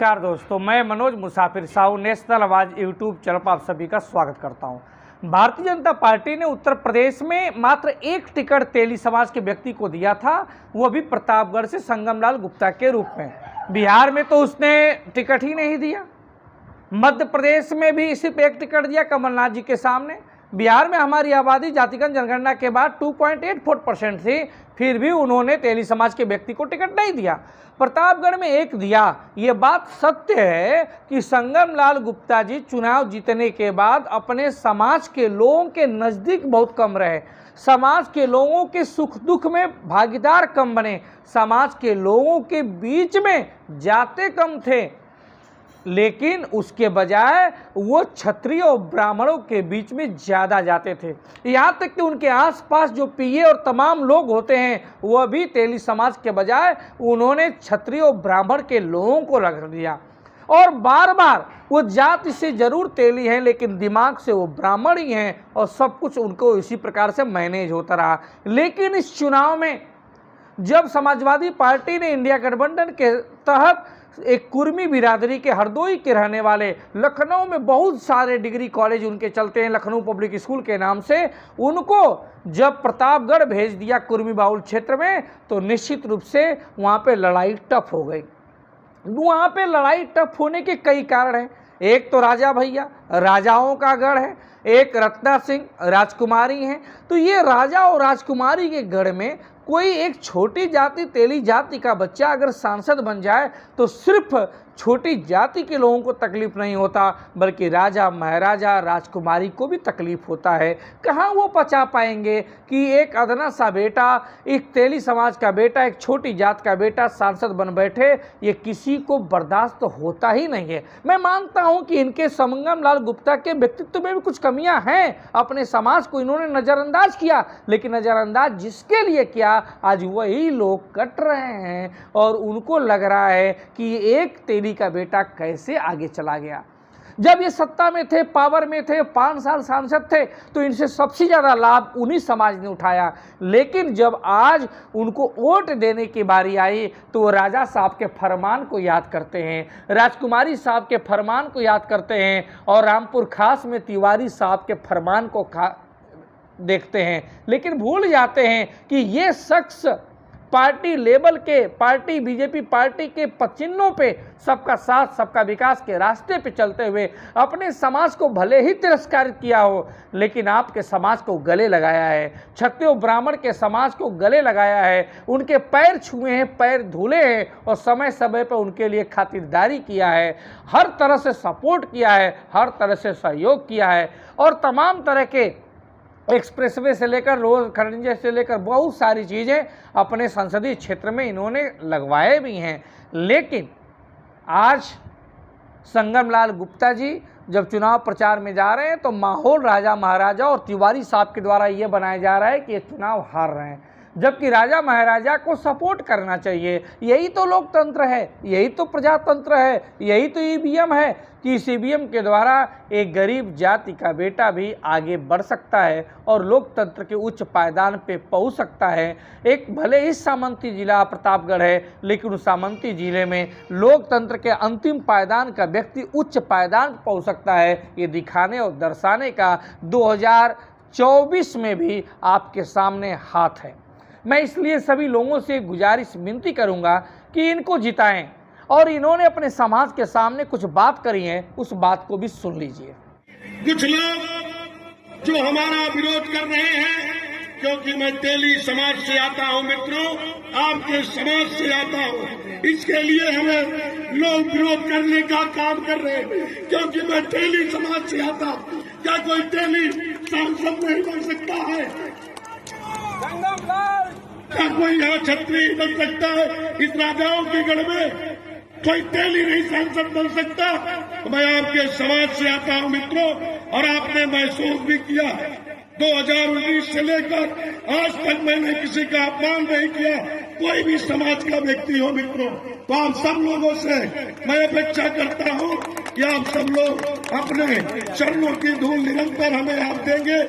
नमस्कार दोस्तों, मैं मनोज मुसाफिर साहू नेशनल आवाज़ यूट्यूब चैनल पर आप सभी का स्वागत करता हूं। भारतीय जनता पार्टी ने उत्तर प्रदेश में मात्र एक टिकट तेली समाज के व्यक्ति को दिया था, वो भी प्रतापगढ़ से संगमलाल गुप्ता के रूप में। बिहार में तो उसने टिकट ही नहीं दिया। मध्य प्रदेश में भी सिर्फ एक टिकट दिया कमलनाथ जी के सामने। बिहार में हमारी आबादी जातिगत जनगणना के बाद 2.84% थी, फिर भी उन्होंने तेली समाज के व्यक्ति को टिकट नहीं दिया। प्रतापगढ़ में एक दिया। ये बात सत्य है कि संगमलाल गुप्ता जी चुनाव जीतने के बाद अपने समाज के लोगों के नज़दीक बहुत कम रहे, समाज के लोगों के सुख दुख में भागीदार कम बने, समाज के लोगों के बीच में जाते कम थे, लेकिन उसके बजाय वो क्षत्रिय और ब्राह्मणों के बीच में ज़्यादा जाते थे। यहाँ तक कि उनके आसपास जो पीए और तमाम लोग होते हैं वह भी तेली समाज के बजाय उन्होंने क्षत्रिय और ब्राह्मण के लोगों को रख दिया। और बार बार वो जाति से जरूर तेली हैं, लेकिन दिमाग से वो ब्राह्मण ही हैं और सब कुछ उनको इसी प्रकार से मैनेज होता रहा। लेकिन इस चुनाव में जब समाजवादी पार्टी ने इंडिया गठबंधन के तहत एक कुर्मी बिरादरी के हरदोई के रहने वाले, लखनऊ में बहुत सारे डिग्री कॉलेज उनके चलते हैं लखनऊ पब्लिक स्कूल के नाम से, उनको जब प्रतापगढ़ भेज दिया कुर्मी बाहुल क्षेत्र में, तो निश्चित रूप से वहाँ पे लड़ाई टफ हो गई। वहाँ पे लड़ाई टफ होने के कई कारण हैं। एक तो राजा भैया, राजाओं का गढ़ है, एक रत्ना सिंह राजकुमारी हैं। तो ये राजा और राजकुमारी के गढ़ में कोई एक छोटी जाति तेली जाति का बच्चा अगर सांसद बन जाए तो सिर्फ छोटी जाति के लोगों को तकलीफ नहीं होता, बल्कि राजा महाराजा राजकुमारी को भी तकलीफ होता है। कहाँ वो पचा पाएंगे कि एक अदना सा बेटा, एक तेली समाज का बेटा, एक छोटी जात का बेटा सांसद बन बैठे, ये किसी को बर्दाश्त तो होता ही नहीं है। मैं मानता हूँ कि इनके संगमलाल गुप्ता के व्यक्तित्व में भी कुछ कमियां हैं, अपने समाज को इन्होंने नज़रअंदाज किया, लेकिन नज़रअंदाज जिसके लिए किया आज वही लोग कट रहे हैं और उनको लग रहा है कि एक तेली का बेटा कैसे आगे चला गया। जब ये सत्ता में थे, पावर में थे, 5 साल सांसद थे, तो इनसे सबसे ज्यादा लाभ उन्हीं समाज ने उठाया। लेकिन जब आज उनको वोट देने की बारी आई तो वो राजा साहब के फरमान को याद करते हैं, राजकुमारी साहब के फरमान को याद करते हैं और रामपुर खास में तिवारी साहब के फरमान को देखते हैं, लेकिन भूल जाते हैं कि ये शख्स पार्टी लेवल के, पार्टी बीजेपी पार्टी के पचिन्हों पे सबका साथ सबका विकास के रास्ते पे चलते हुए अपने समाज को भले ही तिरस्कार किया हो, लेकिन आपके समाज को गले लगाया है, क्षत्रिय ब्राह्मण के समाज को गले लगाया है, उनके पैर छुए हैं, पैर धुले हैं और समय समय पर उनके लिए खातिरदारी किया है, हर तरह से सपोर्ट किया है, हर तरह से सहयोग किया है और तमाम तरह के एक्सप्रेसवे से लेकर रोड खरंजे से लेकर बहुत सारी चीज़ें अपने संसदीय क्षेत्र में इन्होंने लगवाए भी हैं। लेकिन आज संगमलाल गुप्ता जी जब चुनाव प्रचार में जा रहे हैं तो माहौल राजा महाराजा और तिवारी साहब के द्वारा ये बनाया जा रहा है कि ये चुनाव हार रहे हैं, जबकि राजा महाराजा को सपोर्ट करना चाहिए। यही तो लोकतंत्र है, यही तो प्रजातंत्र है, यही तो ईवीएम है कि इस ईवीएम के द्वारा एक गरीब जाति का बेटा भी आगे बढ़ सकता है और लोकतंत्र के उच्च पायदान पे पहुंच सकता है। एक भले ही सामंती जिला प्रतापगढ़ है, लेकिन उस सामंती जिले में लोकतंत्र के अंतिम पायदान का व्यक्ति उच्च पायदान पहुंच सकता है, ये दिखाने और दर्शाने का 2024 में भी आपके सामने हाथ है। मैं इसलिए सभी लोगों से गुजारिश विनती करूंगा कि इनको जिताएं और इन्होंने अपने समाज के सामने कुछ बात करी है, उस बात को भी सुन लीजिए। कुछ लोग जो हमारा विरोध कर रहे हैं, क्योंकि मैं तेली समाज से आता हूं मित्रों, आपके समाज से आता हूं, इसके लिए हमें लोग विरोध करने का काम कर रहे हैं, क्योंकि मैं तेली समाज से आता हूं। क्या कोई तेली सांसद नहीं बन सकता है? क्या कोई यहाँ छत्री बन सकता है? इस राजाओं के गढ़ में कोई तेली नहीं सांसद बन सकता। मैं आपके समाज से आता हूं मित्रों, और आपने महसूस भी किया 2019 से लेकर आज तक मैंने किसी का अपमान नहीं किया, कोई भी समाज का व्यक्ति हो मित्रों। तो आप सब लोगों से मैं अपेक्षा करता हूं कि आप सब लोग अपने चरणों की धूल निरंतर हमें आप देंगे।